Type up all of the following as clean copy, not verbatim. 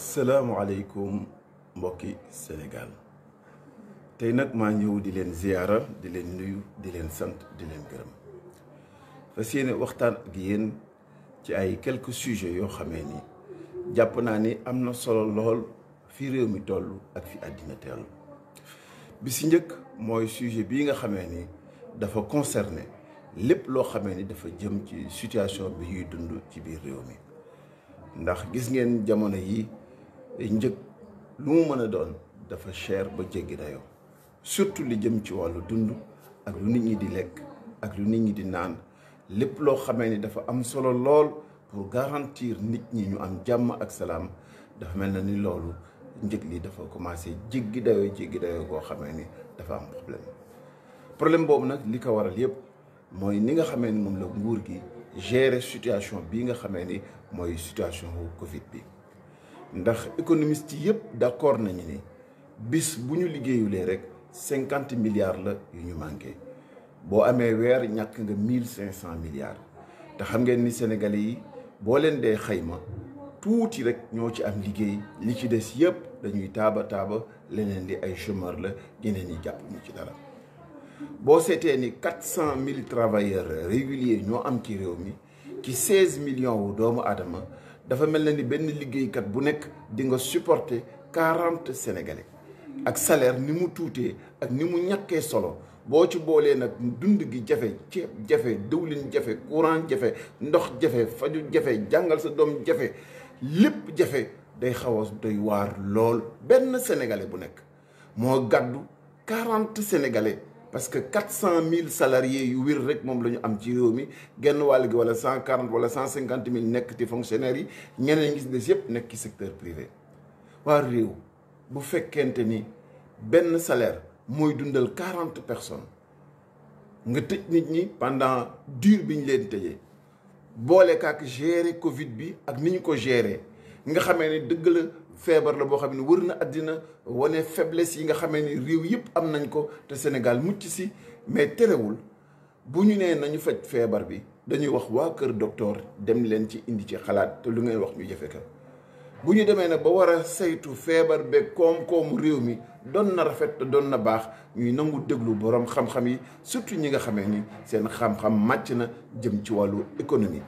asalaamualeykum mbokki Sénégal tey nag maa ñëw di leen ziyaara di leen nuyu di leen sant di leen gërëm fas yéene waxtaan ak yéen ci ay quelques sujets yoo xamee ni jàpp naa ni am na solo lool fi réew mi toll ak fi àddina teelu bi si njëkk mooy sujet bii nga xamee ni dafa concerné lépp loo xamee ni dafa jëm ci situation bi ñuy dund ci biir réew mi ndax gis ngeen jamono yi njëg lu mu mën a doon dafa cher ba jéggi dayoo surtout li jëm ci wàllu dund ak lu nit ñi di lekk ak lu nit ñi di naan lépp loo xamee ni dafa am solo lool pour garantir nit ñi ñu am jàmm ak salaam dafa mel na ni loolu njëg li dafa commencé jéggi dayoo koo xamee ni dafa am problème boobu nag li ko waral yëpp mooy ni nga xamee ni moom la nguur gi gérer situation bii nga xamee ni mooy situation Covid bi ndax économiste yëpp d'accord nañu ni bis bu ñu liggéeyulee rek 50 milliards la yu ñu manqué boo amee weer ñàkk nga 1500 milliards te xam ngeen ni Sénégalais yi boo leen dee xayma tuuti rek ñoo ci am liggéey li ci des yëpp dañuy taaba leneen li ay chômeur la ñeneen ñi jàpp ñu ci dara boo seetee ni 400 000 travailleurs réguliers ñoo am ci réew mi ci 16 millions wu doomu aadama dafa mel na ni benn liggéeykat bu nekk di nga supporter 40 Sénégalais ak salaire ni mu tuutee ak ni mu ñàkkee solo boo ci boolee nag dund gi jafe ceeb jafe diwlin jafe courant jafe ndox jafe faju jafe jàngal sa doom jafe lépp jafe day xaw a doy waar lool benn Sénégalais bu nekk moo gàddu 40 Sénégalais parce que 400 000 salariés yu wér rek moom la ñu am ci réew mi genn wàll gi wala 140 wala 150 000 nekk ci fonctionnaires yi ñeneen gis des yëpp nekk ci secteur privé. waa réew bu fekkente ni benn salaire mooy dundal 40 personnes nga tëj nit ñi pendant durée bi ñu leen tëjee boole kaak gérer Covid bi ak ni ñu ko gérer nga xamee ni dëgg la. feebar la boo xam ne wër na àddina wane faiblesse yi nga xamee ni réew yëpp am nañ ko te Sénégal mucc si mais terewul bu ñu nee nañu faj feebar bi dañuy wax waa kër docteur dem leen ci indi ci xalaat te lu ngeen wax ñu jëfe ka bu ñu demee nag ba war a saytu feebar beeg koom-koomu réew mi doon na rafet te doon na baax ñuy nangu déglu borom xam-xam yi surtout ñi nga xamee ni seen xam-xam màcc na jëm ci wàllu économie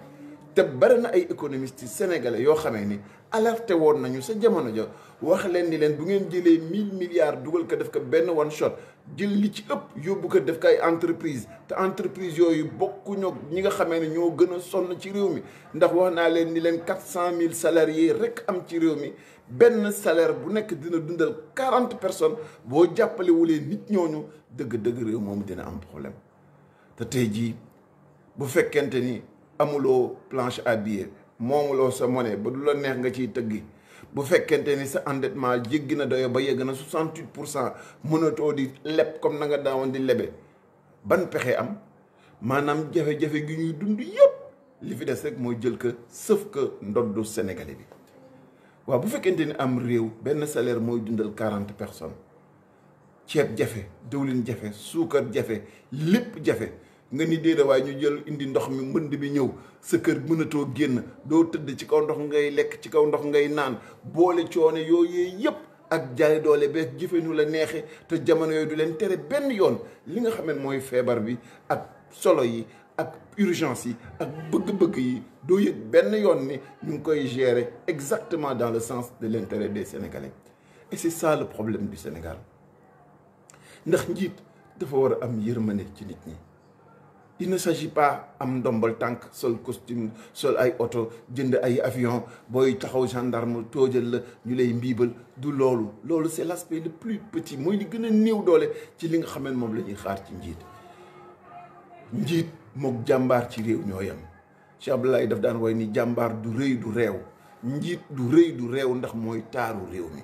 te bari na ay économistes sénégalais yoo xamee ni alerté woon nañu sa jamono ja wax leen ni leen bu ngeen jëlee 1000 milliards dugal ko def ko benn one shot jël li ci ëpp yóbbu ko def ko ay entreprise te entreprise yooyu bokkuñu ñi nga xamee ne ñoo gën a sonn ci réew mi ndax wax naa leen ni leen 400 000 salariés rek am ci réew mi benn salaire bu nekk dina dundal 40 personnes boo jàppale wulee nit ñooñu dëgg-dëgg réew moom dina am problème te tey jii bu fekkente ni amuloo planche à billets moomuloo sa monnaie ba du la neex nga ciy tëggi bu fekkente ni sa endettement jéggi na doyo ba yegg na 68% mënatoo di leb comme na nga daawoon di lebe ban pexe am maanaam jafe-jafe gi ñuy dund yëpp li fi des rek mooy jël ko sëf ko ndoddu Sénégalais bi waaw bu fekkente ni am réew benn salaire mooy dundal 40 personnes ceeb jafe diwlin jafe suukar jafe lépp jafe nga ni déedéet waaye ñu jël indi ndox mi mbënd bi ñëw sa kër mënatoo génn doo tëdd ci kaw ndox ngay lekk ci kaw ndox ngay naan boole coono yooyu yëpp ak jaay doole beeg jëfe nu la neexe te jamono yooyu du leen tere benn yoon li nga xam ne mooy feebar bi ak solo yi ak urgence yi ak bëgg-bëgg yi doo yëg benn yoon ni ñu ngi koy gérer exactement dans le sens de l'intérêt des Sénégalais et c'est ça le problème du Sénégal ndax njiit dafa war a am yërmande ci nit ñi. Il ne s'agit pas am ndombal tànk sol costume sol ay oto jënd ay avion booy taxaw gendarme toojal la ñu lay mbiibal du loolu c'est l'aspect le plus petit mooy li gën a néew doole ci li nga xam ne moom la ñuy xaar ci njiit mook jàmbaar ci réew ñoo yam Cheikh Abdoulaye daf daan way ni jàmbaar du rëy du réew njiit du rëy du réew ndax mooy taaru réew mi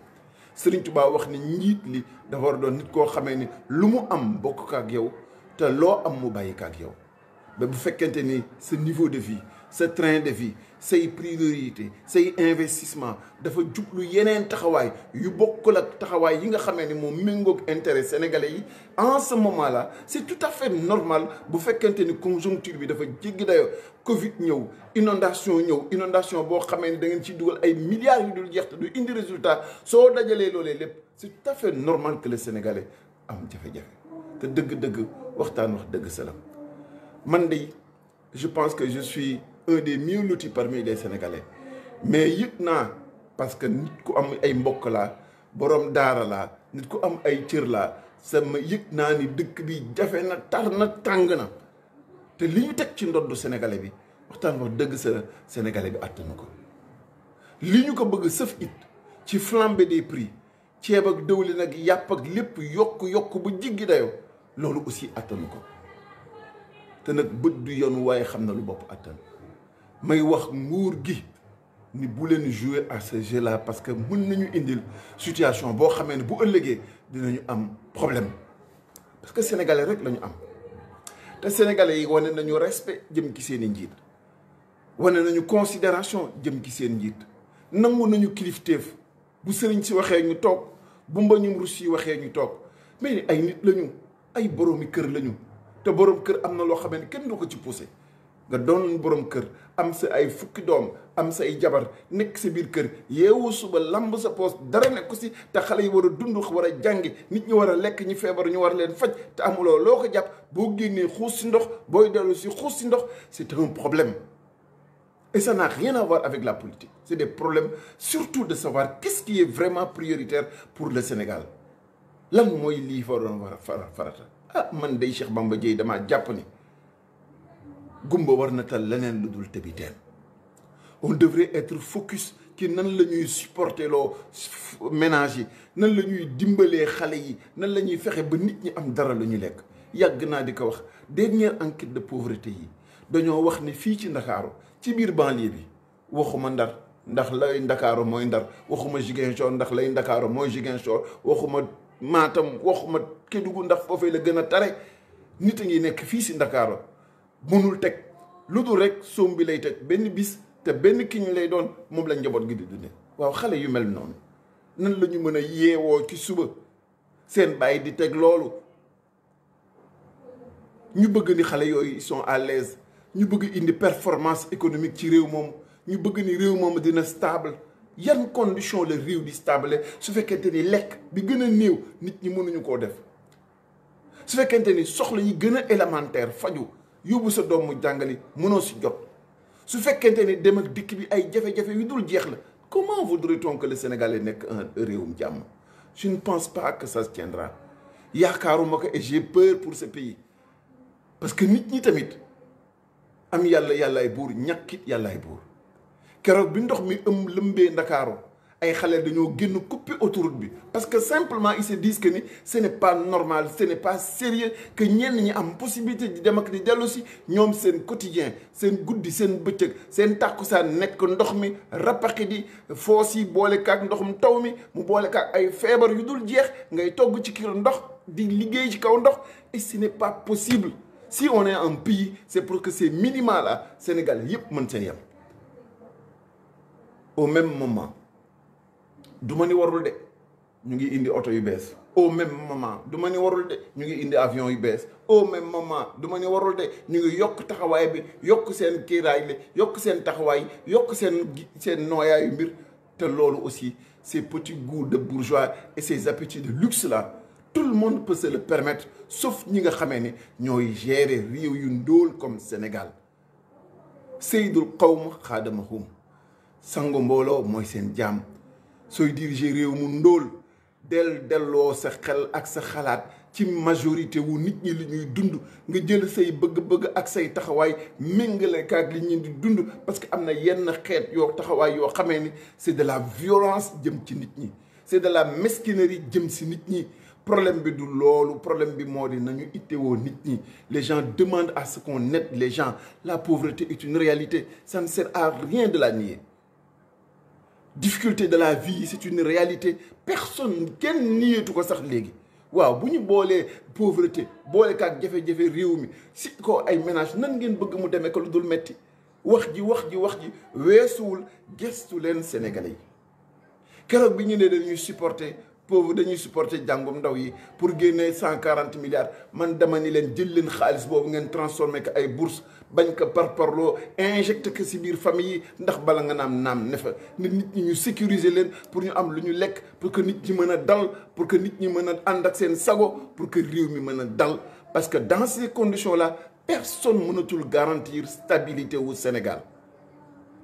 Serigne Touba wax ni njiit li dafa war a doon nit koo xamee ni lu mu am bokk ak yow te loo am mu bàyyi ak yow ba bu fekkente ni sa niveau de vie sa train de vie say priorité say investissement dafa jublu yeneen taxawaay yu bokkul ak taxawaay yi nga xamee ni moom méngoog intérêt sénégalais yi en ce moment là c'est tout à fait normal bu fekkente ni conjoncture bi dafa jéggi dayoo Covid ñëw inondation boo xamee ni da ngeen ciy dugal ay milliards yu dul jeex te du indi résultat soo dajalee loolee lépp c'est tout à fait normal que le sénégalais am jafe-jafe te dëgg-dëgg wax dëgg salaam man de je pense que je suis un des mieux lotis parmi les sénégalais mais yëg naa parce que nit ku am ay mbokk laa borom daara laa nit ku am ay cër laa sama yëg naa ni dëkk bi jafe na tar na tàng na te li ñu teg ci ndoddu sénégalais bi wax dëgg sa sénégalais bi àttanu ko li ñu ko bëgg sëf it ci flambée des prix ceeb ak dëwlin ak yàpp ak lépp yokk bu jiggi dayoo loolu aussi àttanu ko te nag bët du yoon waaye xam na lu bopp attan may wax nguur gi ni bu leen jouer à ce jeu là parce que mën nañu indil situation boo xamee ne bu ëllëgee dinañu am problème parce que sénégalais rek la ñu am te sénégalais yi wane nañu respect jëm ci seen i njiit wane nañu considération jëm ci seen njiit nangu nañu kilifteef bu sëriñ si waxee ñu toog bu mbañum rus yi waxee ñu toog mais ay nit lañu ay boroomi kër lañu te borom kër am na loo xamee ne kenn du ko ci poussé nga doon borom kër am sa ay fukki doom am sa ay jabar nekk sa biir kër yeewu suba lamb sa poos dara nekk ko si te xale yi war a dund war a jàngi nit ñi war a lekk ñi feebar ñu war leen faj te amuloo loo ko jàpp boo génnee xuus si ndox booy dellu si xuus si ndox c'est un problème. Et ça n'a rien à voir avec la politique. C'est des problèmes surtout de savoir qu'est-ce qui est vraiment prioritaire pour le Sénégal lan mooy lii waroon war a farata ah man day Cheikh Bamba Dièye damaa jàpp ni gumba war na tal leneen lu dul tëbi teen on devrait être focus ci nan la ñuy supporter loo ménage yi nan la ñuy dimbalee xale yi nan la ñuy fexe ba nit ñi am dara lu ñu lekk yàgg naa di ko wax dernière enquête de pauvreté yi dañoo wax ni fii ci Ndakaaru ci biir banlieue bi waxuma Ndar ndax lay Ndakaaru mooy Ndar waxuma Ziguinchor ndax lay Ndakaaru mooy Ziguinchor waxuma Matam waxuma Kédougou ndax foofee la gën a tare nit a ngi nekk fii si Ndakaaru mënul teg lu dul rek soom bi lay teg benn bis te benn kiñ lay doon moom la njaboot gi di dunde waaw xale yu mel noonu nan la ñu mën a yeewoo ci suba seen bàyyi di teg loolu ñu bëgg ni xale yooyu ils sont à l'aise ñu bëgg indi performance économique ci réew moom ñu bëgg ni réew moom dina stable yan condition la réew di stable su fekkente ni lekk bi gën a néew nit ñi mënuñu koo def su fekkente ni soxla yi gën a élémentaire faju yóbbu sa doom mu jàngali mënoo si jot su fekkente ni dem ak dikk bi ay jafe-jafe yu dul jeex la comment voudrait-on que le Sénégalais nekk un réewum jàmm je ne pense pas que ça se tiendra yaakaaruma ko et j'ai peur pour ce pays parce que nit ñi tamit am yàllaay buur ñàkkit yàllaay buur keroog bi ndox mi lëmbee Ndakaaru ay xale dañoo génn couper autoroute bi parce que simplement ils se disent que ni ce n'est pas normal ce n'est pas sérieux que ñenn ñi am possibilité di dem ak di dellu si ñoom seen quotidien seen guddi seen bëccëg seen tàkkusaan nekk ndox mi rapaqi di foos yi boole kaak ndoxum taw mi mu boole kaak ay feebar yu dul jeex ngay togg ci kër ndox di liggéey ci kaw ndox et ce n'est pas possible si on est un pays c'est pour que ces minima là Sénégal yëpp mën seen yem au même moment du ma ni warul de ñu ngi indi oto yu bees au même moment du ma ni warul de ñu ngi indi avion yu bees au même moment du ma ni warul de ñu ngi yokk taxawaay bi yokk seen kiiraay li yokk seen taxawaay yokk seen nooyaayu mbir te loolu aussi ces petits goûts de bourgeois et ces appétits de luxe là tout le monde peut se le permettre sauf ñi nga xamee ni ñooy gérer réew yu ndóol comme Sénégal Seydul Qawm xaadamahum sango mbooloo mooy seen jaam sooy diriger réew mu ndóol delloo sa xel ak sa xalaat ci majorité wu nit ñi li ñuy dund nga jël say bëgg-bëgg ak say taxawaay méngale kaak li ñu di dund parce que am na yenn xeet yoo taxawaay yoo xamee ni c'est de la violence jëm ci nit ñi c'est de la mesquinerie jëm si nit ñi problème bi du loolu problème bi moo di nañu ittewoo nit ñi les gens demandent à ce qu'on aide les gens la pauvreté est une réalité ça ne sert à rien de la nier difficulté de la vie c'est une réalité personne kenn niyeetu ko sax léegi waaw bu ñu boolee pauvreté boole kaak jafe-jafe réew mi si ko ay ménage nan ngeen bëgg mu demee ko lu dul metti wax ji weesuwul gestu leen Sénégalais yi keroog bi ñu ne dañuy supporter pauvre dañuy supporter jàngum ndaw yi pour génne 140 milliards man dama ni leen jël leen xaalis boobu ngeen transformé ko ay bourse bañ ko parparloo injecté ko si biir famille yi ndax bala nga naam ne fa nit ñi ñu sécuriser leen pour ñu am lu ñu lekk pour que nit ñi mën a dal pour que nit ñi mën a ànd ak seen sago pour que réew mi mën a dal parce que dans ces conditions là personne mënatul garantir stabilité wu Sénégal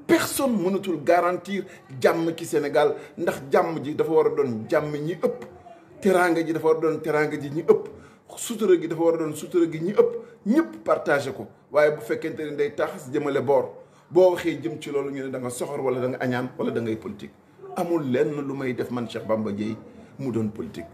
personne mënatul garantir jàmm ci Sénégal ndax jàmm ji dafa war a doon jàmm ñi ëpp teraanga ji dafa war a doon teraanga ji ñi ëpp sutura gi dafa war a doon sutura gi ñi ëpp ñëpp partagé ko waaye bu fekkente ne day taxas jëmale boor boo waxee jëm ci loolu ñu ne da nga soxor wala da nga añaan wala da ngay politique amul lenn lu may def man Cheikh Bamba Dièye mu doon politique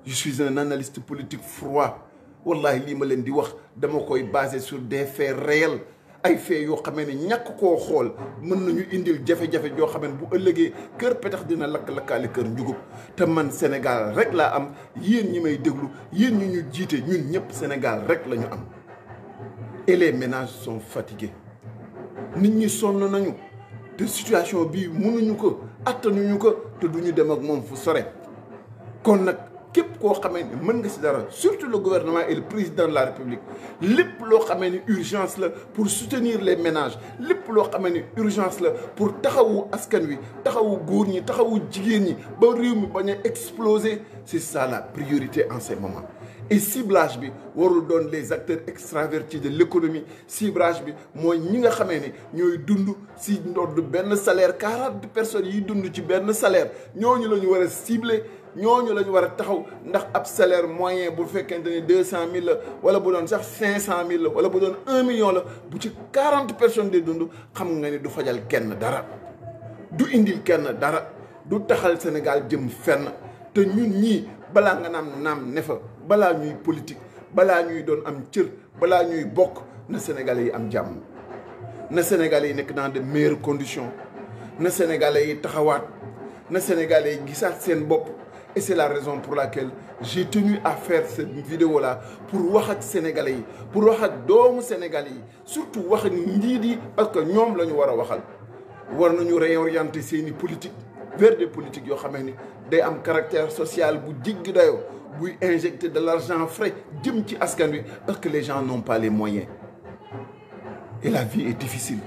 je suis un analyste politique froid wallahi lii ma leen di wax dama koy basé sur des faits réels ay fee yoo xamee ne ñàkk koo xool mën nañu indil jafe-jafe joo xamee ne bu ëllëgee kër petax dina lakk-lakkaale kër njugub te man Sénégal rek laa am yéen ñi may déglu yéen ñi ñu jiite ñun ñëpp Sénégal rek la ñu am et les ménages sont fatigués nit ñi sonn nañu te situation bii mënuñu ko attanuñu ko te duñu dem ak moom fu sore kon nag képp koo xamee ni mën nga si dara surtout le gouvernement et le président de la République lépp loo xamee ni urgence la pour soutenir les ménages lépp loo xamee ni urgence la pour taxawu askan wi taxawu góor ñi taxawu jigéen ñi ba réew mi bañ a exploser c'est ça la priorité en ces moments et ciblage bi warul doon les acteurs extravertis de l'économie ciblage bi mooy ñi nga xamee ni ñooy dund si ndodd benn salaire 40 personnes yi dund ci benn salaire ñooñu la ñu war a cibler ñooñu la ñu war a taxaw ndax ab salaire moyen bu fekkente ne 200000 la wala bu doon sax 500000 la wala bu doon 1 million la bu ci 40 personnes di dund xam nga ni du fajal kenn dara du indil kenn dara du taxal Sénégal jëm fenn te ñun ñii balaa nga naam ne fa balaa ñuy politique balaa ñuy doon am cër balaa ñuy bokk na Sénégalais yi am jàmm na Sénégalais yi nekk dans de meilleures conditions na Sénégalais yi taxawaat na Sénégalais yi gisaat seen bopp. Et c'est la raison pour laquelle j'ai tenu à faire cette vidéo-là pour wax ak Sénégalais yi pour wax ak doomu Sénégalais yi surtout wax ak njiit yi parce que ñoom la ñu war a waxal war nañu réorienter seeni politique vers des politiques yoo xamee ni day am caractère social bu jiggi dayoo buy injecter de l'argent frais jëm ci askan wi parce que les gens n'ont pas les moyens et la vie est difficile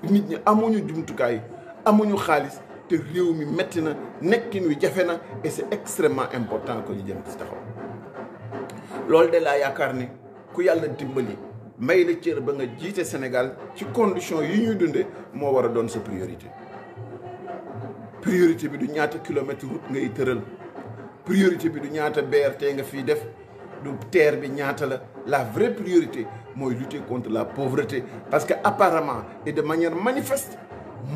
nit ñi amuñu jumtukaay amuñu xaalis te réew mi metti na nekkin wi jafe na et c'est extrêmement important que ñu jëm ci taxaw loolu de laa yaakaar ni ku yàlla dimbali may la cër ba nga jiite Sénégal ci condition yi ñuy dunde moo war a doon sa priorité priorité bi du ñaata kilomètre route ngay tëral priorité bi du ñaata BRT nga fiy def du TER bi ñaata la vraie priorité mooy lutter contre la pauvreté parce que apparemment et de manière manifeste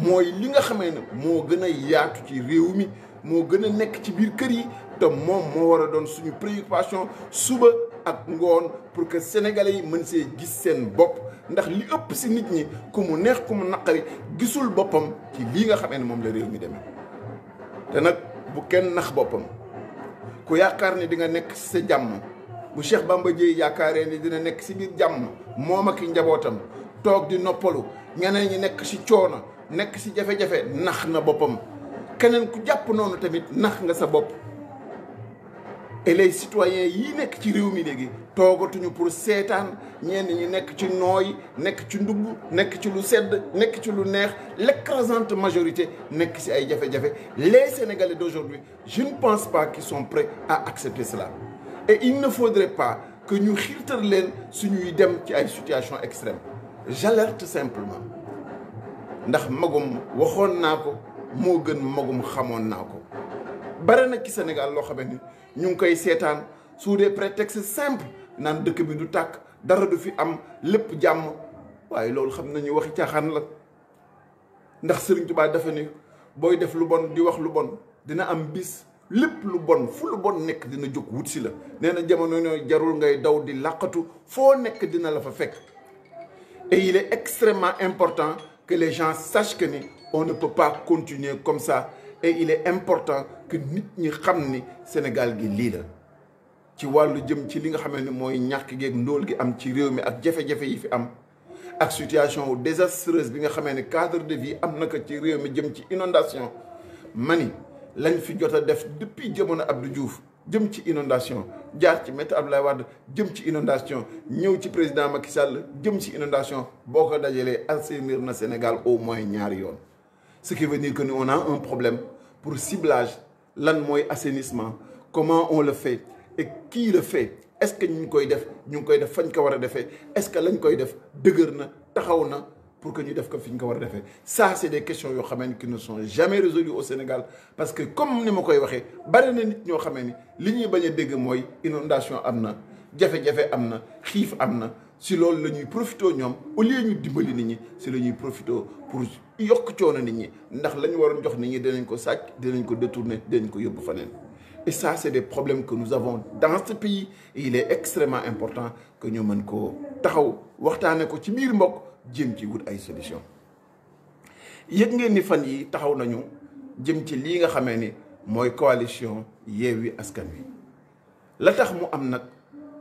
mooy li nga xamee ne moo gën a yaatu ci réew mi moo gën a nekk ci biir kër yi te moom moo war a doon suñu préoccupation suba ak ngoon pour que sénégalais yi mën see gis seen bopp ndax li ëpp si nit ñi ku mu neex ku mu naqari gisul boppam ci lii nga xamee ne moom la réew mi demee te nag bu kenn nax boppam ku yaakaar ni di nga nekk si sa jàmm bu Cheikh Bamba Dièye yaakaaree ni dina nekk si biir jàmm moom ak i njabootam toog di noppalu ñeneen ñi nekk si coono nekk si jafe-jafe nax na boppam keneen ku jàpp noonu tamit nax nga sa bopp et les citoyens yii nekk ci réew mi léegi toogatuñu pour seetaan ñenn ñi nekk ci nooy nekk ci ndugg nekk ci lu sedd nekk ci lu neex l'écrasante majorité nekk si ay jafe-jafe les Sénégalais d'aujourd'hui je ne pense pas qu'ils sont prêts à accepter cela et il ne faudrait pas que ñu xiirtal leen suñuy dem ci ay situations extrêmes j'alerte simplement ndax magum waxoon naa ko moo gën magum xamoon naa ko bare na ci Sénégal loo xam ne ñu ngi koy seetaan sous des prétextes simples naan dëkk bi du tàkk dara du fi am lépp jàmm waaye loolu xam nañu waxi caaxaan la ndax Sëriñ Tuubaa dafa ni booy def lu bon di wax lu bon dina am bis lépp lu bon fu lu bon nekk dina jóg wut si la nee na jamono ñooy jarul ngay daw di làqatu foo nekk dina la fa fekk et il est extrêmement important que les gens sachent que ni on ne peut pas continuer comme ça et il est important que nit ñi xam ni Sénégal gi lii la ci wàllu jëm ci li nga xam ne mooy ñàkk geeg ndóol gi am ci réew mi ak jafe-jafe yi fi am ak situation désastreuse bi nga xamee ne cadre de vie am na ko ci réew mi jëm ci inondation mani lañ fi jot a def depuis jamono Abdou Diouf jëm ci inondation jaar ci Maître Abdoulaye Wade jëm ci inondation ñëw ci président Macky Sall jëm ci inondation boo ko dajalee assainir na Sénégal au moins ñaari yoon ce qui veut dire que nous on a un problème pour ciblage lan mooy assainissement comment on le fait et qui le fait est-ce que ñu ngi koy def fañ ko war a defee est-ce que lañ koy def dëgër na taxaw na pour que ñu def ko fi ñu ko war a defee ça c'est des questions yoo xamee ni qui ne sont jamais résolues au Sénégal parce que comme ni ma koy waxee bari na nit ñoo xamee ni li ñuy bañ a dégg mooy inondation am na jafe-jafe am na xiif am na si loolu la ñuy profité ñoom au lieu ñu dimbali nit ñi si la ñuy profité pour yokk coono nit ñi ndax la ñu waroon jox nit ñi dinañ ko sàcc dinañ ko détourner dinañ ko yóbbu faneen. Et ça, c'est des problèmes que nous avons dans ce pays. Et il est extrêmement important que ñu mën koo taxaw waxtaane ko ci biir mbokk jëm ci wut ay solution yëg ngeen ni fan yi taxaw nañu jëm ci lii nga xamee ni mooy coalition Yewwi Askan Wi la tax mu am nag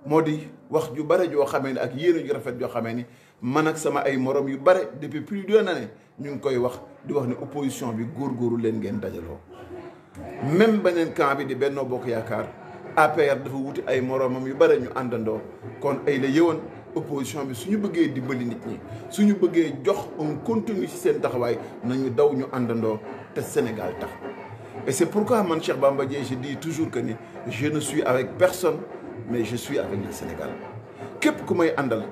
moo di wax ju bare joo xamee ni ak yéene ju rafet joo xamee ni man ak sama ay morom yu bare depuis plus d'une année ñu ngi koy wax di wax ni opposition bi góorgóorlu leen ngeen dajaloo même beneen camp bi di Benno Bokk Yaakaar APR dafa wuti ay moromam yu bare ñu àndandoo kon ay la yëwan opposition bi suñu bëggee dimbali nit ñi suñu bëggee jox un contenu ci seen taxawaay nañu daw ñu àndandoo te Sénégal tax et c'est pourquoi man Cheikh Bamba Dièye je dis toujours que ni je ne suis avec personne mais je suis avec le Sénégal képp ku may àndal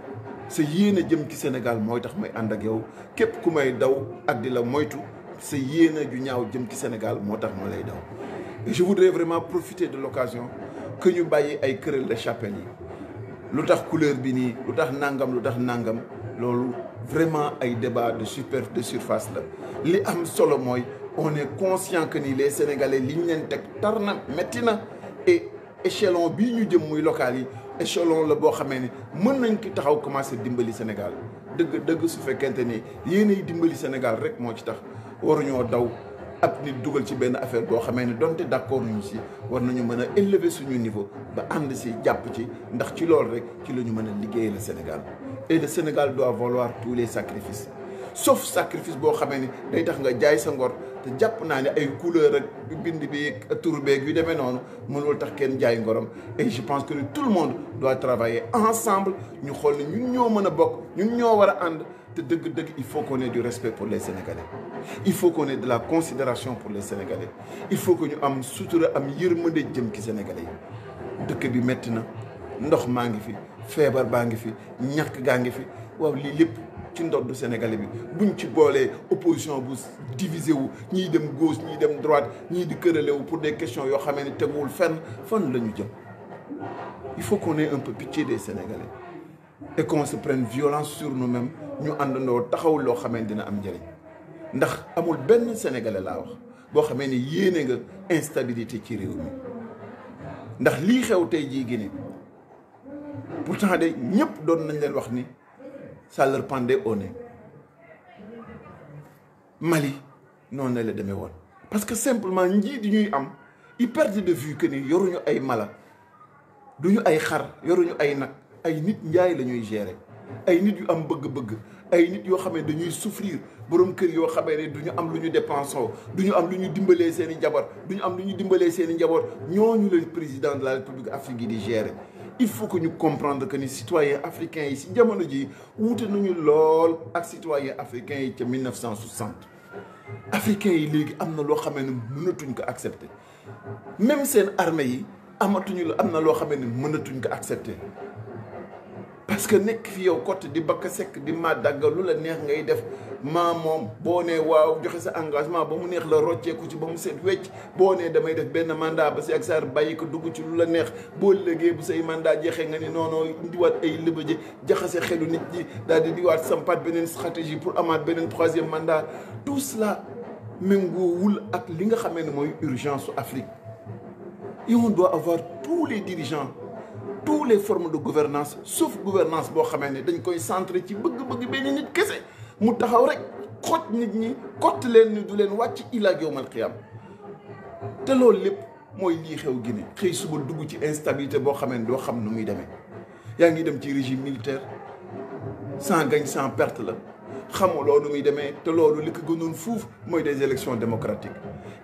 sa yéene jëm ci Sénégal mooy tax may ànd ak yow képp ku may daw ak di la moytu sa yéene ju ñaaw jëm ci Sénégal moo tax ma lay daw et je voudrais vraiment profiter de l'occasion que ñu bàyyi ay querelle de chapelle yi lu tax couleur bi nii lu tax nangam loolu vraiment ay débat de surface la li am solo mooy on est conscient que ni les Sénégalais li ñu leen teg tar na métti na et échelon bii ñu jëm muy local yi échelon la boo xamee ni mën nañ ki taxaw commencer dimbali Sénégal dëgg su fekkente ni yéenay dimbali Sénégal rek moo ci tax waruñoo daw ab nit dugal ci benn affaire boo xamee ni donte d'accord ñu si war nañu mën a élever suñu niveau ba ànd si jàpp ci ndax ci loolu rek ci la ñu mën a liggéey le Sénégal et le Sénégal doit valoir tous les sacrifices sauf sacrifice boo xamee ni day tax nga jaay sa ngor te jàpp naa ne ay couleur ak bind bi tur beeg yu demee noonu mënul tax kenn jaay ngorom et je pense que tout le monde doit travailler ensemble ñu xool ne ñun ñoo mën a bokk ñun ñoo war a ànd te dëgg-dëgg il faut qu'on ait du respect pour les Sénégalais il faut qu'on ait de la considération pour les Sénégalais il faut que ñu am sutura am yërmande jëm ci Sénégalais yi dëkk bi metti na ndox maa ngi fi feebar baa ngi fi ñàkk gaa ngi fi waaw lii lépp ci ndoddu Sénégalais bi buñ ci boolee opposition bu divisé wu ñii dem gauche ñii dem droite ñii di kërale wu pour des questions yoo xamee ne teguwul fan la ñu jëm il faut qu'on ait un peu pitié des Sénégalais et qu'on se prenne violence sur nous-mêmes ñu àndandoo taxaw loo xamee ne dina am njëriñ ndax amul benn Sénégalais laa wax boo xamee ne yéene nga instabilité ci réew mi ndax lii xew tey jii Guinée pourtant de ñëpp doon nañ leen wax ni ça leur pendait au nez Mali noonu la demee woon parce que simplement njiit yi ñuy am ils perdent de vue que ni yoruñu ay mala duñu ay xar yoruñu ay nag ay nit njaay la ñuy gérer ay nit yu am bëgg-bëgg ay nit yoo xam ne dañuy souffrir borom kër yoo xamee ne duñu am lu ñu dépensé duñu am lu ñu dimbalee seen i njaboot duñu am lu ñu dimbalee seen i njaboot ñooñu leen président de la République Afrique yi di gérer il faut que ñu comprendre que ni citoyens africains yi si jamono ji wuute nañu lool ak citoyens africains yi ca 1960 africains yi léegi am na loo xamee ne mënatuñ ko accepter même seen armée yi amatuñu am na loo xamee ne mënatuñ ko accepter parce que nekk fi yow côté di bakka sekk di ma dagga lu la neex ngay def maa moom boo nee waaw joxe sa engagement ba mu neex la rocceeku ci ba mu set wecc boo nee damay def benn mandat ba si ak saar bàyyi ko dugg ci lu la neex boo léegee bu say mandat jeexee nga ni noonu indiwaat ay lëbëje jaxase xelu nit ñi daal di diwaat sampaat beneen stratégie pour amaat beneen troisième mandat tout cela méngoowul ak li nga xamee ne mooy urgence su Afrique et on doit avoir tous les dirigeants toutes les formes de gouvernance sauf gouvernance boo xamee ne dañ koy centré ci bëgg-bëgg benn nit kese mu taxaw rek xoj nit ñi kott leen ni du leen wàcc ilaa yawmal qiyaam te loolu lépp mooy lii xew Guinée xëy suba dugg ci instabilité boo xamee ne doo xam nu muy demee yaa ngi dem ci régime militaire sans gagne sans perte la xamoo loolu muy demee te loolu li ko gënoon fuuf mooy des élections démocratiques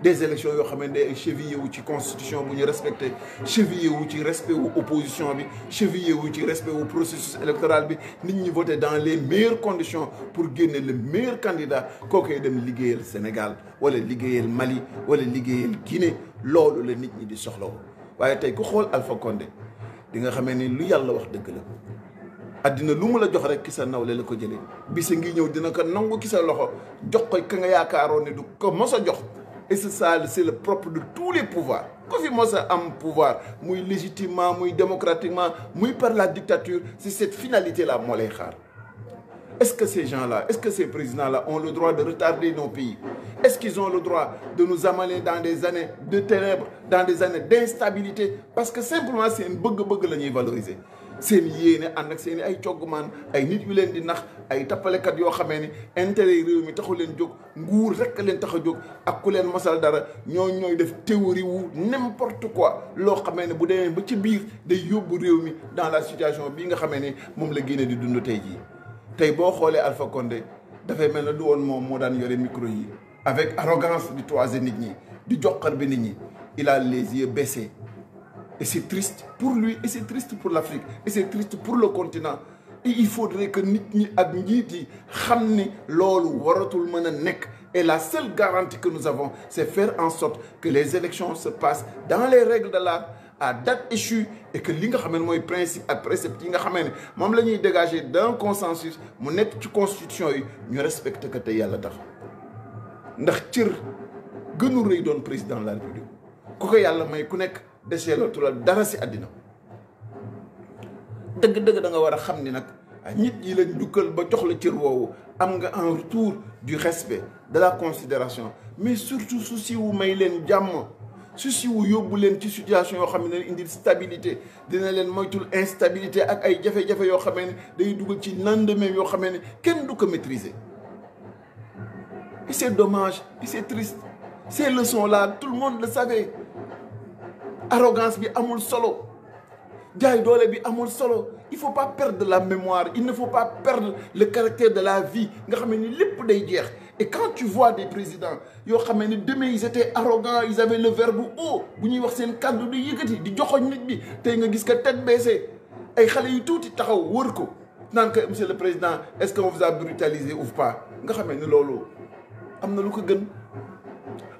des élections yoo xamante ne ay chevillé wu ci constitution bu ñu respecté chevillé wu ci respect wu opposition bi chevillé wu ci respect wu processus électoral bi nit ñi voté dans les meilleures conditions pour génne le meilleur candidat kookoy dem liggéeyal Sénégal wala liggéeyal Mali wala liggéeyal Guinée loolu la nit ñi di soxlawo waaye tey ku xool Alpha Condé di nga xamee ni lu yàlla wax dëgg la addina lu mu la jox rek ki sa nawle la ko jëlee bisa ngi ñëw dina ko nangu ki sa loxo jox ko ka nga yaakaaroon ne du ko mos a jox et c'est ça c'est le propre de tous les pouvoirs ku fi mos a am pouvoir muy légitimement muy démocratiquement muy par la dictature c'est cette finalité là moo lay xaar. Est-ce que ces gens-là, est-ce que ces présidents-là ont le droit de retarder nos pays? Est-ce qu'ils ont le droit de nous amener dans des années de ténèbres, dans des années d'instabilité? Parce que simplement c'est une bëgg-bëgg la ñuy valoriser seen yéene ànd ak seen ay coggumaan ay nit yu leen di nax ay tappalekat yoo xamee ni intérêt yi réew mi taxu leen jóg nguur rek leen tax a jóg ak ku leen masal dara ñooy def théorie wu n'importe quoi loo xamee ne bu demee ba ci biir day yóbbu réew mi dans la situation bii nga xamee ni moom la Guinée di dund tey jii. tey boo xoolee Alpha Condé dafay mel ne du woon moom moo daan yore micro yi avec arrogance di toiser nit ñi di joxar bi nit ñi il a les yeux baissés et c'est triste pour lui et c'est triste pour l'Afrique et c'est triste pour le continent et il faudrait que nit ñi ak njiit yi xam ni loolu waratul mën a nekk et la seule garantie que nous avons c'est faire en sorte que les élections se passent dans les règles de l'art à date échue et que li nga xam ne mooy principe ak précepte yi nga xamee ne moom la ñuy dégager d'un consensus mu nekk ci constitution yi ñu respecté que te yàlla tax ndax cër gënu rëy doon président de la république ku ko yàlla may ku nekk deseelatu la dara si àddina dëgg-dëgg da nga war a xam ni nag nit ñi lañ dukkal ba jox la cër woowu am nga en retour du respect de la considération mais surtout souci wu may leen jàmm souci wu yóbbu leen ci situation yoo xam ne indi stabilité dina leen moytul instabilité ak ay jafe-jafe yoo xamee ne day dugal ci lendemain yoo xamee ne kenn du ko maîtriser et c'est dommage et c'est triste ces leçons là tout le monde le savait arrogance bi amul solo jaay doole bi amul solo il faut pas perdre la mémoire il ne faut pas perdre le caractère de la vie nga xam ne lépp day jeex et quand tu vois des présidents yoo xam ne demain ils étaient arrogants ils avaient le verbe haut bu ñuy wax seen kàddu di yëkkati di joxoñ nit bi tey nga gis que tête baissée ay xale yu tuuti taxaw wër ko naan que monsieur le président est-ce qu'on vous a brutalisé ou pas nga xam ne loolu am na lu ko gën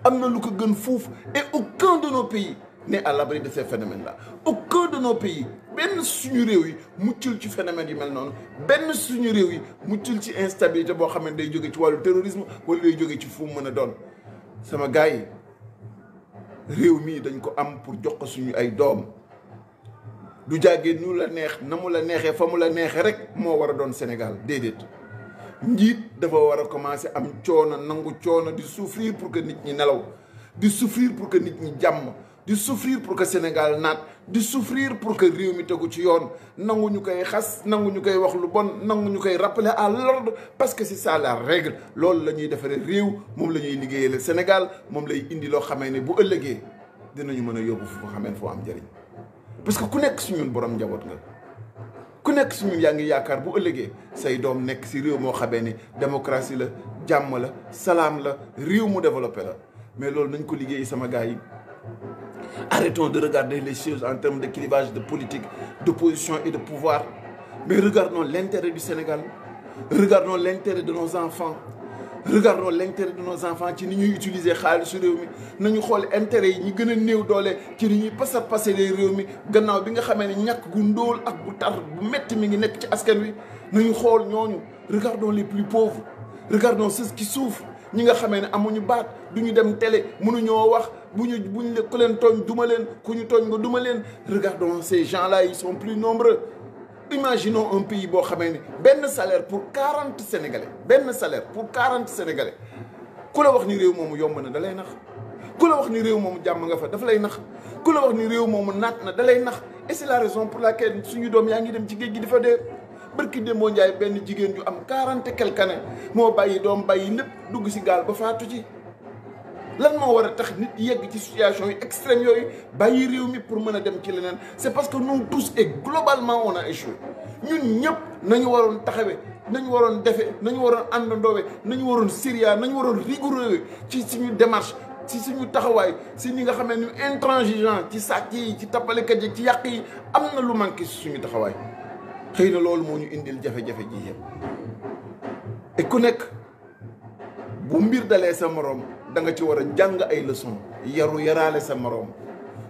am na lu ko gën fuuf et aucun de nos pays n'est à l'abri de ces phénomènes-là aucun de nos pays benn suñu réew yi muccul ci phénomène yu mel noonu benn suñu réew yi muccul ci instabilité boo xam ne day jóge ci wàllu terrorisme wala day jóge ci fu mu mën a doon sama gars yi réew mii dañ ko am pour jox ko suñu ay doom du jàggee nu la neex na mu la neexee fa mu la neexee rek moo war a doon Sénégal déedéet njiit dafa war a commencer am coono nangu coono di souffrir pour que nit ñi nelaw di souffrir pour que nit ñi jàmm di souffrir pour que Sénégal naat di souffrir pour que réew mi tegu ci yoon nangu ñu koy xas nangu ñu koy wax lu bon nangu ñu koy rappeler à l'ordre parce que c'est ça la règle loolu la ñuy defaree réew moom la ñuy liggéeyee Sénégal moom lay indi loo xamee ne bu ëllëgee dinañu mën a yóbbu fu xamee foo am njëriñ parce que ku nekk si ñun borom njaboot nga ku nekk si ñun yaa ngi yaakaar bu ëllëgee say doom nekk si réew moo xamee ni démocratie la jàmm la salaam la réew mu développé la mais loolu nañ ko liggéey sama gars yi. Arrêtons de regarder les choses en termes de clivage de politique, d'opposition et de pouvoir. Mais regardons l'intérêt du Sénégal. Regardons l'intérêt de nos enfants. Regardons l'intérêt de nos enfants ci ni ñuy utiliser xaalisu réew mi nañu xool intérêt yi ñi gën a néew doole ci ni ñuy passer réew mi gannaaw bi nga xamee ne ñàkk gu ndóol ak bu tar bu metti mi ngi nekk ci askan wi nañu xool ñooñu. Regardons les plus pauvres. Regardons ceux qui souffrent. ñi nga xamee ne amuñu baat du ñu dem télé mënuñoo wax buñ ku leen tooñ duma leen ku ñu tooñ nga duma leen regardons ces gens-là ils sont plus nombreux imaginons un pays boo xamee ne benn salaire pour 40 Sénégalais benn salaire pour 40 Sénégalais ku la wax ni réew moomu yomb na da lay nax ku la wax ni réew moomu jàmm nga fa dafa lay nax ku la wax ni réew moomu naat na da lay nax et c'est la raison pour laquelle suñu doom yaa ngi dem ci géej gi di fa dee barki Demba Ndiaye benn jigéen ju am 40 et quelques années moo bàyyi doom bàyyi lépp dugg si gaal ba faatu ci lan moo war a tax nit yegg ci situation yi extrême yooyu bàyyi réew mi pour mën a dem ci leneen c'est parce que nous tous et globalement on a échoué ñun ñëpp nañu waroon taxawee nañu waroon defe nañu waroon àndandoowe nañu waroon sérieux nañu waroon rigoureux ci suñu démarche ci suñu taxawaay si ñi nga xam ne ñu intransigeant ci sàcc yi ci tappalekat yi ci yàq yi am na lu manqué si suñu taxawaay xëy na loolu moo ñu indil jafe-jafe ji yëpp et ku nekk bu mbir dalee sa moroom da nga ci war a jàng ay leçons yaraale sa moroom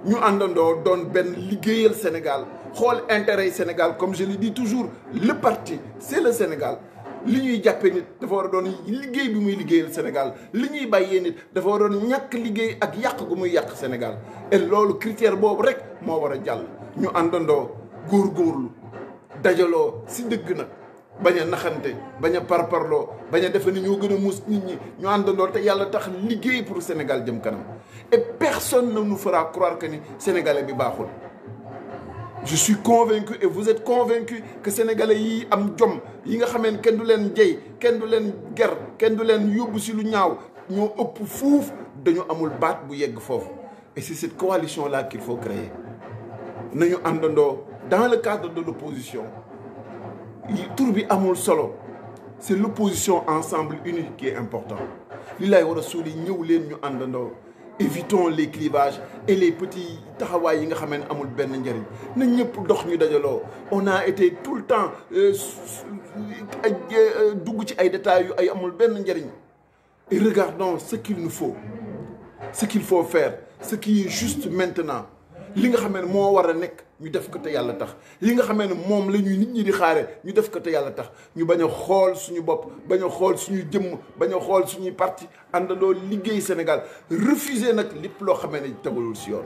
ñu àndandoo doon benn liggéeyal Sénégal xool intérêt yi Sénégal comme je le dis toujours le parti c'est le Sénégal li ñuy jàppee nit dafa war a doon liggéey bi muy liggéeyal Sénégal li ñuy bàyyee nit dafa war a doon ñàkk liggéey ak yàq gu muy yàq Sénégal et loolu critère boobu rek moo war a jàll ñu àndandoo góorgóorlu dajaloo si dëgg nag bañ a naxante bañ a parparloo bañ a defe ni ñoo gën a muus nit ñi ñu àndandoo te yàlla tax liggéey pour Sénégal jëm kanam et personne ne nous fera croire que ni sénégalais bi baaxul. Je suis convaincu et vous êtes convaincu que sénégalais yi am jom yi nga xamee ne kenn du leen jey kenn du leen ger kenn du leen yóbbu si lu ñaaw ñoo ëpp fuuf dañu amul baat bu yegg foofu et c'est cette coalition là qu'il faut créer nañu àndandoo dans le cadre de l'opposition tur bi amul solo c'est l'opposition ensemble unique qui est important li lay war a suuli ñëw leen ñu àndandoo évitons les clivages et les petits taxawaay yi nga xamee ne amul benn njëriñ na ñëpp dox ñu dajaloo on a été tout le temps dugg ci ay détails yu ay amul benn njëriñ et regardons ce qu'il nous faut ce qu'il faut faire ce qui est juste maintenant li nga xamee ne moo war a nekk ñu def ko te yàlla tax li nga xamee ne moom la ñuy nit ñi di xaare ñu def ko te yàlla tax ñu bañ a xool suñu bopp bañ a xool suñu jëmm bañ a xool suñuy parti àndandoo liggéey Sénégal refuser nag lépp loo xamee ne tegulul si yoon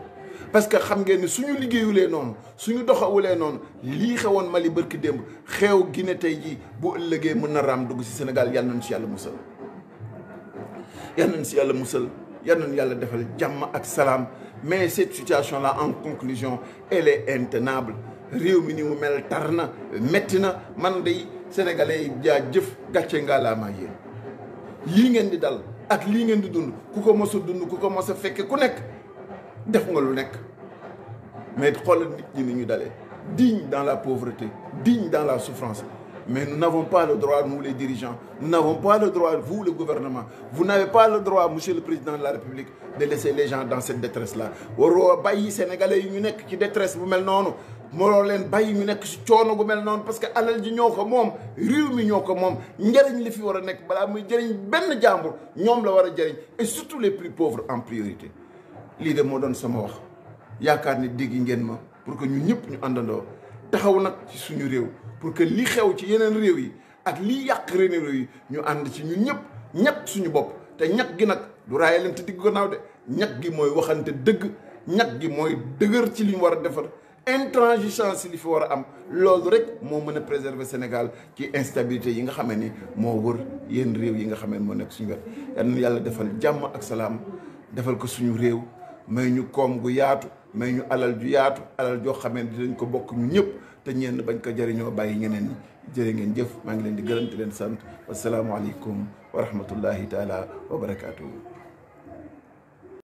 parce que xam ngeen ni suñu liggéeyulee noonu suñu doxawulee noonu lii xewoon Mali bërki démb xew Guinée tey jii bu ëllëgee mën na raam dugg si Sénégal yal nañu si yàlla musal yal nañu si yàlla musal yal nañu yàlla defal jàmm ak salaam. Mais cette situation-là, en conclusion, elle est intenable. réew mi ni mu mel tar na métti na man day sénégalais yi jaajëf gàcce ngaalaamaa yéen lii ngeen di dal ak lii ngeen di dund ku ko mos a dund ku ko mos a fekke ku nekk def nga lu nekk mais xoolal nit ñi ni ñu dalee digne dans la pauvreté digne dans la souffrance. Mais nous n'avons pas le droit, nous les dirigeants, nous n'avons pas le droit, vous le gouvernement, vous n'avez pas le droit, monsieur le président de la République, de laisser les gens dans cette détresse-là. waroo bàyyi sénégalais yi ñu nekk ci détresse bu mel noonu waroo leen bàyyi ñu nekk ci coono gu mel noonu parce que alal ji ñoo ko moom réew mi ñoo ko moom njëriñ li fi war a nekk balaa muy jëriñ benn jàmbur ñoom la war a jëriñ et surtout les plus pauvres en priorité. lii de moo doon sama wax yaakaar ni dégg ngeen ma pour que ñun ñëpp ñu àndandoo taxaw nag ci suñu réew. pour que li xew ci yeneen réew yi ak li yàq réew yi ñu ànd ci ñun ñëpp ñett suñu bopp te ñett gi nag du raayalante digg gannaaw de ñett gi mooy waxante dëgg ñett gi mooy dëgër ci li ñu war a defar intransigeance li fi war a am loolu rek moo mën a préserver Sénégal ci instabilité yi nga xamee ni moo wër yenn réew yi nga xamee ni moo nekk suñu wet yal na yàlla defal jàmm ak salaam defal ko suñu réew may ñu koom gu yaatu may ñu alal ju yaatu alal joo xamee ni dinañ ko bokk ñu ñëpp te ñenn bañ ko jëriñoo bàyyi ñeneen ñi jërë ngeen jëf maa ngi leen di gërëm di leen sant wasalaamualeykum wa rahmatullahi taala wa barakaatuhu